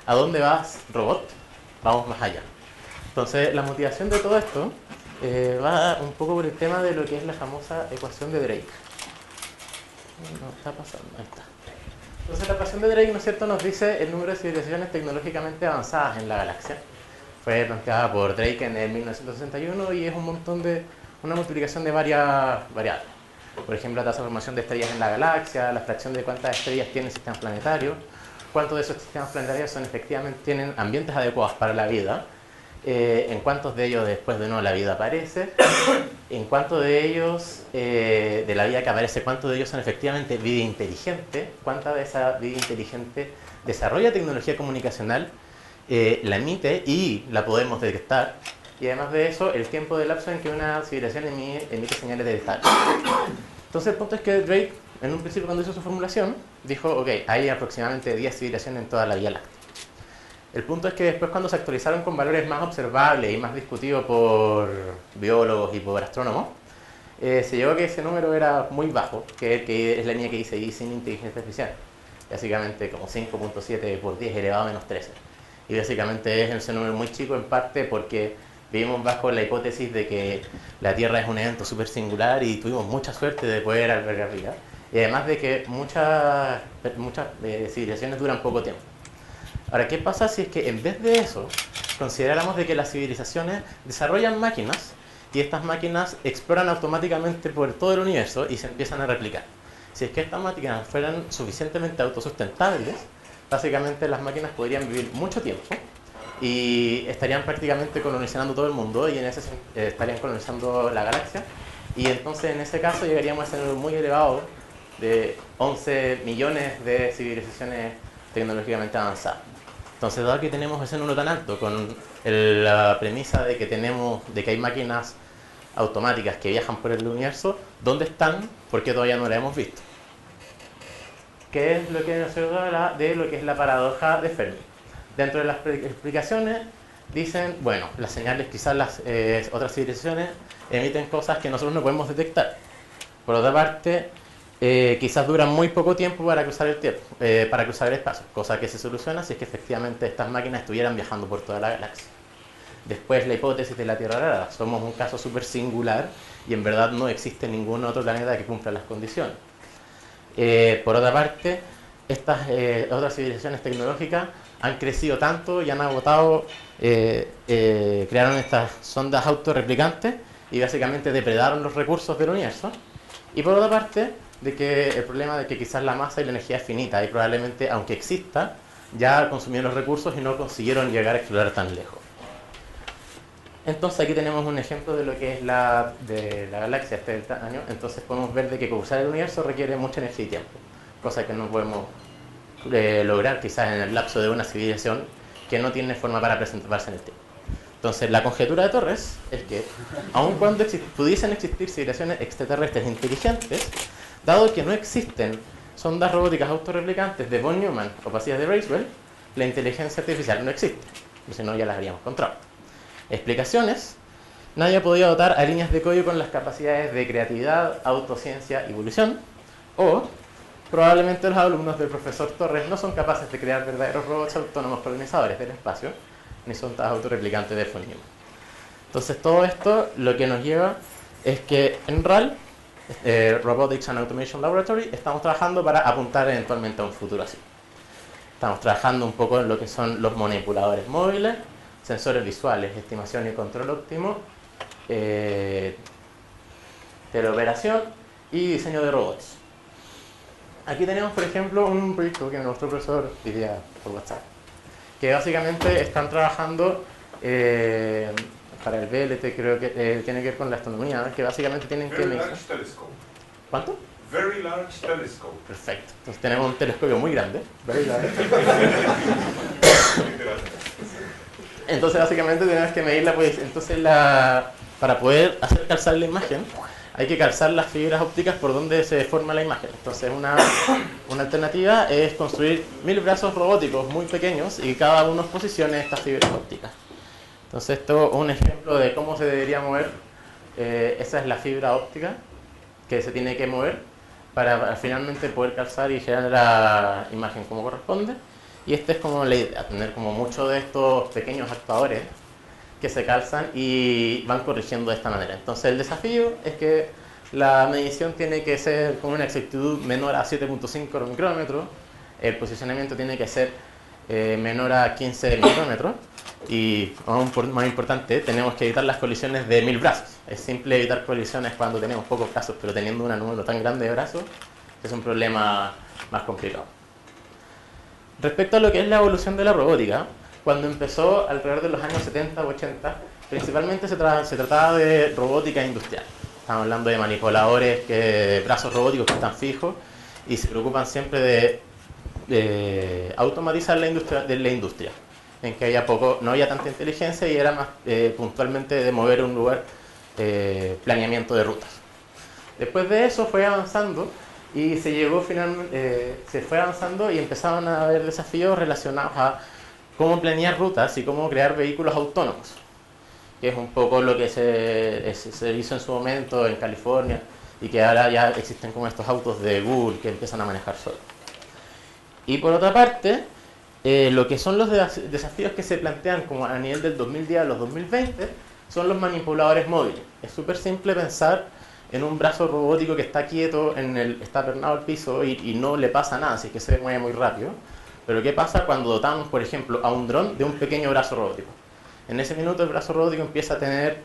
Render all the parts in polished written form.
¿A dónde vas, robot? Vamos más allá. Entonces, la motivación de todo esto va un poco por el tema de lo que es la famosa ecuación de Drake. No está pasando, ahí está. Entonces, la ecuación de Drake, ¿no es cierto?, nos dice el número de civilizaciones tecnológicamente avanzadas en la galaxia. Fue planteada por Drake en el 1961 y es un montón de una multiplicación de varias variables. Por ejemplo, la tasa de formación de estrellas en la galaxia, la fracción de cuántas estrellas tienen sistemas planetarios, cuántos de esos sistemas planetarios son efectivamente tienen ambientes adecuados para la vida, en cuántos de ellos después de la vida aparece, en cuántos de ellos de la vida que aparece, cuántos de ellos son efectivamente vida inteligente, cuánta de esa vida inteligente desarrolla tecnología comunicacional, la emite y la podemos detectar, y además de eso el tiempo de lapso en que una civilización emite señales de detectar. Entonces el punto es que Drake en un principio cuando hizo su formulación dijo, ok, hay aproximadamente 10 civilizaciones en toda la Vía Láctea. El punto es que después cuando se actualizaron con valores más observables y más discutidos por biólogos y por astrónomos, se llegó a que ese número era muy bajo, que es la línea que dice y sin inteligencia artificial. Básicamente como 5.7 por 10 elevado a menos 13. Y básicamente es ese número muy chico en parte porque vivimos bajo la hipótesis de que la Tierra es un evento súper singular y tuvimos mucha suerte de poder albergar vida. Y además de que muchas civilizaciones duran poco tiempo. Ahora, ¿qué pasa si es que en vez de eso consideráramos de que las civilizaciones desarrollan máquinas y estas máquinas exploran automáticamente por todo el universo y se empiezan a replicar? Si es que estas máquinas fueran suficientemente autosustentables, básicamente las máquinas podrían vivir mucho tiempo y estarían prácticamente colonizando todo el mundo y en ese estarían colonizando la galaxia, y entonces en ese caso llegaríamos a ese número muy elevado de 11 millones de civilizaciones tecnológicamente avanzadas. Entonces, dado que tenemos ese número tan alto, con la premisa de que hay máquinas automáticas que viajan por el universo, ¿dónde están? Porque todavía no las hemos visto. ¿Qué es lo que nos habla de lo que es la paradoja de Fermi? Dentro de las explicaciones dicen, bueno, las señales, quizás las otras civilizaciones emiten cosas que nosotros no podemos detectar. Por otra parte, quizás duran muy poco tiempo para cruzar el espacio, cosa que se soluciona si es que efectivamente estas máquinas estuvieran viajando por toda la galaxia. Después, la hipótesis de la Tierra rara. Somos un caso súper singular y en verdad no existe ningún otro planeta que cumpla las condiciones. Por otra parte, estas otras civilizaciones tecnológicas han crecido tanto y han agotado, crearon estas sondas autorreplicantes y básicamente depredaron los recursos del universo. Y por otra parte, de que el problema de que quizás la masa y la energía es finita y probablemente, aunque exista, ya consumieron los recursos y no consiguieron llegar a explorar tan lejos. Entonces aquí tenemos un ejemplo de lo que es la galaxia este tamaño. Entonces podemos ver de que cruzar el universo requiere mucha energía y tiempo, cosa que no podemos lograr quizás en el lapso de una civilización que no tiene forma para presentarse en el tiempo. Entonces la conjetura de Torres es que, aun cuando pudiesen existir civilizaciones extraterrestres inteligentes, dado que no existen sondas robóticas autorreplicantes de von Neumann o pastillas de Bracewell, la inteligencia artificial no existe, si no ya las habríamos encontrado. Explicaciones: nadie ha podido dotar a líneas de código con las capacidades de creatividad, autociencia y evolución, o probablemente los alumnos del profesor Torres no son capaces de crear verdaderos robots autónomos colonizadores del espacio, ni sondas autorreplicantes de von Neumann. Entonces todo esto lo que nos lleva es que en RAL, Robotics and Automation Laboratory, estamos trabajando para apuntar eventualmente a un futuro así. Estamos trabajando un poco en lo que son los manipuladores móviles, sensores visuales, estimación y control óptimo, teleoperación y diseño de robots. Aquí tenemos, por ejemplo, un proyecto que nuestro profesor diría por WhatsApp, que básicamente están trabajando para el VLT, creo que tiene que ver con la astronomía, que básicamente tienen que medir. ¿Cuánto? Very large telescope. Perfecto. Entonces tenemos un telescopio muy grande. Very large. Entonces básicamente tenemos que medir la posición. Entonces para poder hacer calzar la imagen hay que calzar las fibras ópticas por donde se forma la imagen. Entonces una alternativa es construir 1000 brazos robóticos muy pequeños y cada uno posicione estas fibras ópticas. Entonces esto es un ejemplo de cómo se debería mover. Esa es la fibra óptica que se tiene que mover para finalmente poder calzar y generar la imagen como corresponde. Y esta es como la idea, tener como muchos de estos pequeños actuadores que se calzan y van corrigiendo de esta manera. Entonces el desafío es que la medición tiene que ser con una exactitud menor a 7.5 micrómetros, el posicionamiento tiene que ser menor a 15 micrómetros y, aún más importante, tenemos que evitar las colisiones de 1000 brazos. Es simple evitar colisiones cuando tenemos pocos brazos, pero teniendo un número tan grande de brazos es un problema más complicado. Respecto a lo que es la evolución de la robótica, cuando empezó alrededor de los años 70 o 80, principalmente se trataba de robótica industrial. Estamos hablando de manipuladores, brazos robóticos que están fijos y se preocupan siempre de automatizar la industria, en que no había tanta inteligencia y era más puntualmente de mover un lugar, planeamiento de rutas. Después de eso fue avanzando y se fue avanzando y empezaron a haber desafíos relacionados a cómo planear rutas y cómo crear vehículos autónomos, que es un poco lo que se hizo en su momento en California y que ahora ya existen como estos autos de Google que empiezan a manejar solos. Y por otra parte, lo que son los desafíos que se plantean como a nivel del 2010 a los 2020 son los manipuladores móviles. Es súper simple pensar en un brazo robótico que está quieto, está pernado al piso y no le pasa nada, así que se mueve muy rápido. Pero ¿qué pasa cuando dotamos, por ejemplo, a un dron de un pequeño brazo robótico? En ese minuto el brazo robótico empieza a tener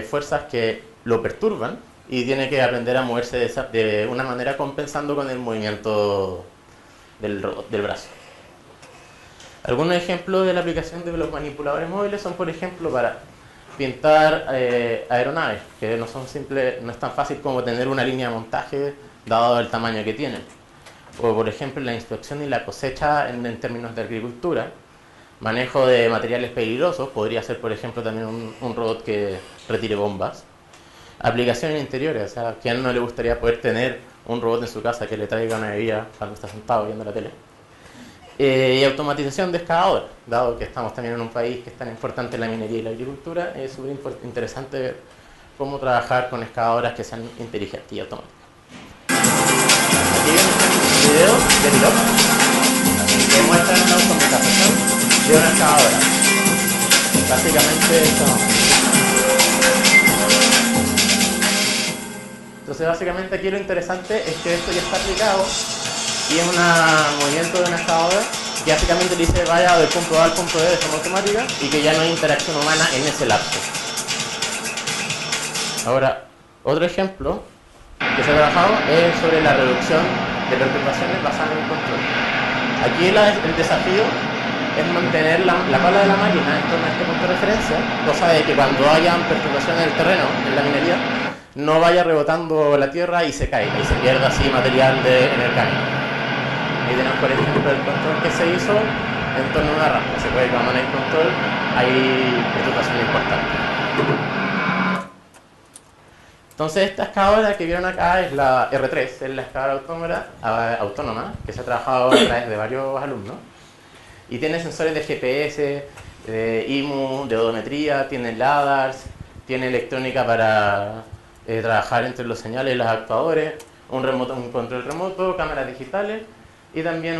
fuerzas que lo perturban y tiene que aprender a moverse de una manera compensando con el movimiento del brazo. Algunos ejemplos de la aplicación de los manipuladores móviles son, por ejemplo, para pintar aeronaves, que no es tan fácil como tener una línea de montaje dado el tamaño que tienen. O, por ejemplo, la inspección y la cosecha en términos de agricultura. Manejo de materiales peligrosos, podría ser, por ejemplo, también un robot que retire bombas. Aplicaciones en interiores, o sea, ¿a quién no le gustaría poder tener un robot en su casa que le traiga una bebida cuando está sentado viendo la tele? Y automatización de excavadoras, dado que estamos también en un país que es tan importante la minería y la agricultura, es súper interesante ver cómo trabajar con excavadoras que sean inteligentes y automáticas. Aquí viene un video de piloto que muestra una automatización de una excavadora. Básicamente esto. Entonces básicamente aquí lo interesante es que esto ya está aplicado y es un movimiento de una excavadora que básicamente dice vaya del punto A al punto B de forma automática y que ya no hay interacción humana en ese lapso. Ahora, otro ejemplo que se ha trabajado es sobre la reducción de perturbaciones basadas en el control. Aquí el desafío es mantener la pala de la máquina en torno a este punto de referencia, cosa de que cuando hayan perturbaciones del terreno, en la minería, no vaya rebotando la tierra y se caiga y se pierda así material en el camino. Ahí tenemos, por ejemplo, el control que se hizo en torno a una rampa. Se puede que cuando no hay control hay perturbaciones importantes. Entonces esta excavadora que vieron acá es la R3, es la excavadora autónoma que se ha trabajado a través de varios alumnos y tiene sensores de GPS, de IMU, de odometría, tiene LADARs, tiene electrónica para trabajar entre los señales y los actuadores, un control remoto, cámaras digitales y también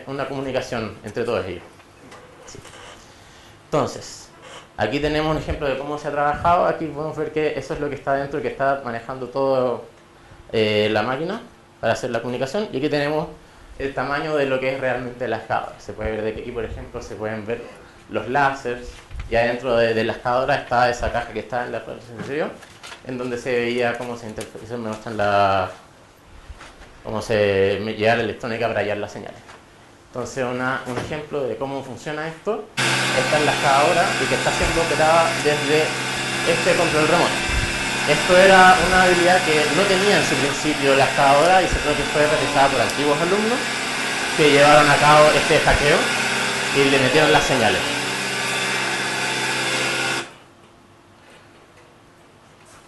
una comunicación entre todos ellos. Sí. Entonces, aquí tenemos un ejemplo de cómo se ha trabajado. Aquí podemos ver que eso es lo que está dentro, que está manejando todo la máquina para hacer la comunicación. Y aquí tenemos el tamaño de lo que es realmente la excavadora. Se puede ver de que aquí, por ejemplo, se pueden ver los láseres. Y adentro de la excavadora está esa caja que está en la presentación anterior, en donde se veía cómo se muestran cómo se llega la electrónica para hallar las señales. Entonces un ejemplo de cómo funciona esto está en la excavadora y que está siendo operada desde este control remoto. Esto era una habilidad que no tenía en su principio la excavadora y se creo que fue realizada por antiguos alumnos que llevaron a cabo este hackeo y le metieron las señales.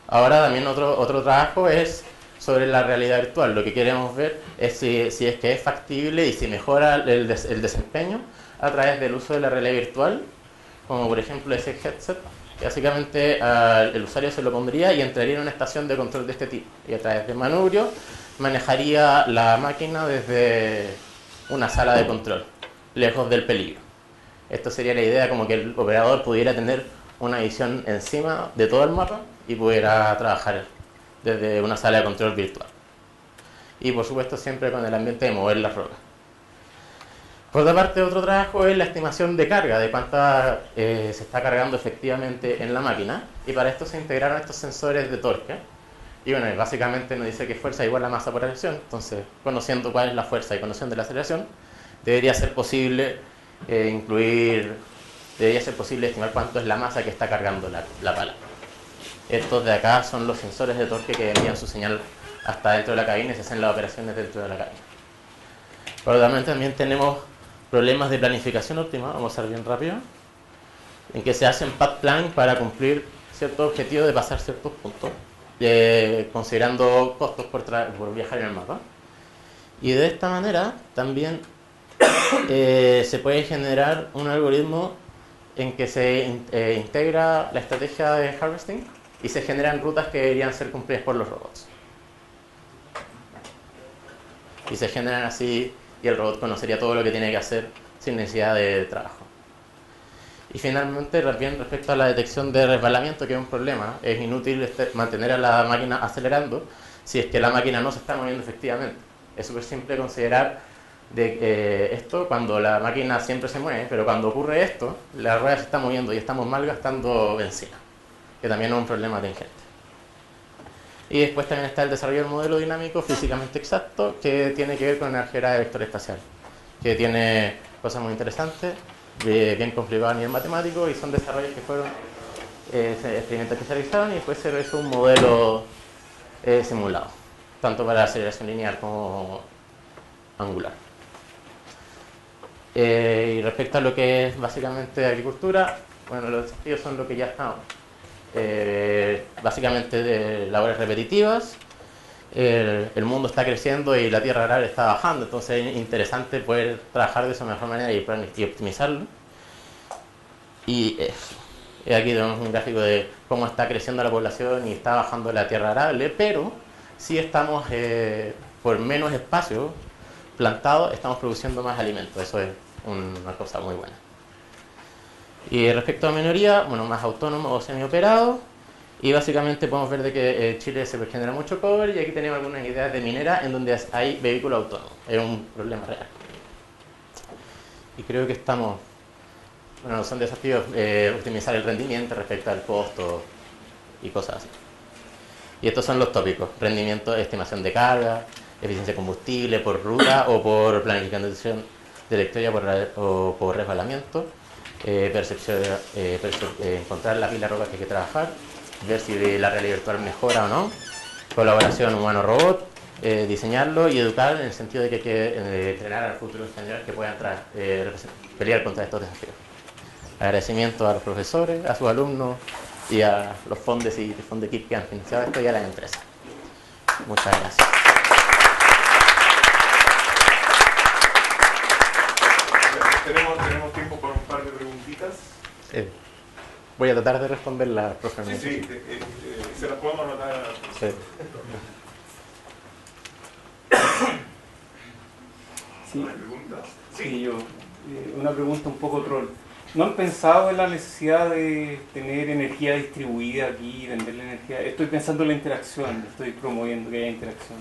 Ahora también otro trabajo es sobre la realidad virtual. Lo que queremos ver es si es que es factible y si mejora el desempeño a través del uso de la realidad virtual, como por ejemplo ese headset, que básicamente el usuario se lo pondría y entraría en una estación de control de este tipo y a través de manubrio manejaría la máquina desde una sala de control. lejos del peligro. Esto sería la idea, como que el operador pudiera tener una visión encima de todo el mapa y pudiera trabajar desde una sala de control virtual. Y por supuesto siempre con el ambiente de mover las rocas. Por otra parte, otro trabajo es la estimación de carga, de cuánta se está cargando efectivamente en la máquina, y para esto se integraron estos sensores de torque. Y bueno, básicamente nos dice que fuerza igual a masa por aceleración. Entonces, conociendo cuál es la fuerza y conociendo la aceleración, debería ser posible estimar cuánto es la masa que está cargando la pala. Estos de acá son los sensores de torque que envían su señal hasta dentro de la cabina y se hacen las operaciones dentro de la cabina. Por lo tanto, también tenemos problemas de planificación óptima, vamos a ver bien rápido, en que se hacen path plan para cumplir cierto objetivo de pasar ciertos puntos, considerando costos por viajar en el mapa. Y de esta manera también se puede generar un algoritmo en que se integra la estrategia de harvesting y se generan rutas que deberían ser cumplidas por los robots. Y se generan así, y el robot conocería todo lo que tiene que hacer sin necesidad de trabajo. Y finalmente, bien respecto a la detección de resbalamiento, que es un problema, es inútil mantener a la máquina acelerando si es que la máquina no se está moviendo efectivamente. Es súper simple considerar esto cuando la máquina siempre se mueve, pero cuando ocurre esto, la rueda se está moviendo y estamos mal gastando benzina, que también es un problema tangente. Y después también está el desarrollo del modelo dinámico físicamente exacto, que tiene que ver con energía de vector espacial, que tiene cosas muy interesantes, bien complicadas a nivel matemático, y son desarrollos que fueron experimentos que se realizaron y después se hizo un modelo simulado, tanto para aceleración lineal como angular. Y respecto a lo que es básicamente agricultura, bueno, los desafíos son lo que ya estamos. Básicamente de labores repetitivas, el mundo está creciendo y la tierra arable está bajando, entonces es interesante poder trabajar de esa mejor manera y optimizarlo. Y aquí tenemos un gráfico de cómo está creciendo la población y está bajando la tierra arable, pero si estamos por menos espacio plantado, estamos produciendo más alimentos. Eso es una cosa muy buena. Y respecto a minoría, bueno, más autónomo o semioperado, y básicamente podemos ver de que en Chile se genera mucho cobre, y aquí tenemos algunas ideas de minera en donde hay vehículo autónomo. Es un problema real. Y creo que estamos, bueno, son desafíos optimizar el rendimiento respecto al costo y cosas así. Y estos son los tópicos: rendimiento, estimación de carga, eficiencia de combustible por ruta o por planificación de trayectoria o por resbalamiento, encontrar la pila de roca que hay que trabajar, ver si la realidad virtual mejora o no, colaboración humano-robot, diseñarlo y educar en el sentido de que hay que entrenar al futuro en general que puedan pelear contra estos desafíos. Agradecimiento a los profesores, a sus alumnos y a los fondos y Fondekit que han financiado esto, y a las empresas. Muchas gracias. Tenemos tiempo para un par de preguntitas. Voy a tratar de responderlas, profe. Sí, se las podemos anotar. Sí. Sí. ¿Una pregunta? Sí, yo. Una pregunta un poco troll. ¿No han pensado en la necesidad de tener energía distribuida aquí, vender la energía? Estoy pensando en la interacción, estoy promoviendo que haya interacción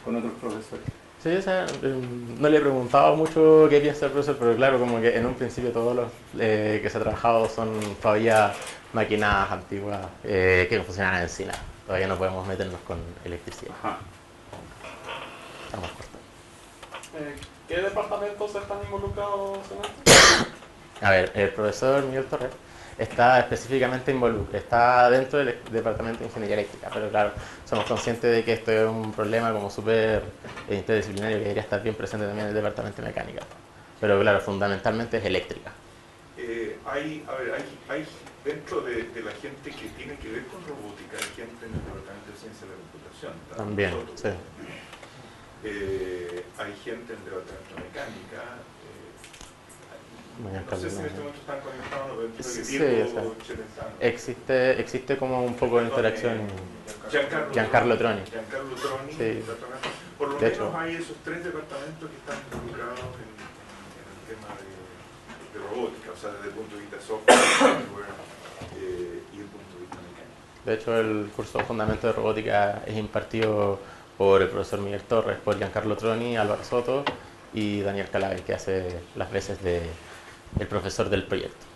con otros profesores. Sí, o sea, no le he preguntado mucho qué piensa el profesor, pero claro, como que en un principio todos los que se ha trabajado son todavía máquinas antiguas que funcionan en encina. Todavía no podemos meternos con electricidad. Ajá. Estamos cortos. ¿Qué departamentos están involucrados en esto? A ver, el profesor Miguel Torres está específicamente está dentro del departamento de ingeniería eléctrica, pero claro, somos conscientes de que esto es un problema como súper interdisciplinario que debería estar bien presente también en el departamento de mecánica, pero claro, fundamentalmente es eléctrica. Hay dentro de la gente que tiene que ver con robótica, hay gente en el departamento de ciencia de la computación. También, nosotros. sí. Hay gente en el departamento de mecánica. No sé si en este momento están conectados, pero entiendo que Sí, tiempo o sea, existe como un poco de interacción. Giancarlo Troni. Giancarlo Troni, Sí. por lo De menos hecho. hay esos tres departamentos que están involucrados en de robótica, o sea, desde el punto de vista de software, hardware y el punto de vista mecánico. De hecho, el curso de Fundamentos de Robótica es impartido por el profesor Miguel Torres, por Giancarlo Troni, Álvaro Soto y Daniel Calave, que hace las veces de el profesor del proyecto.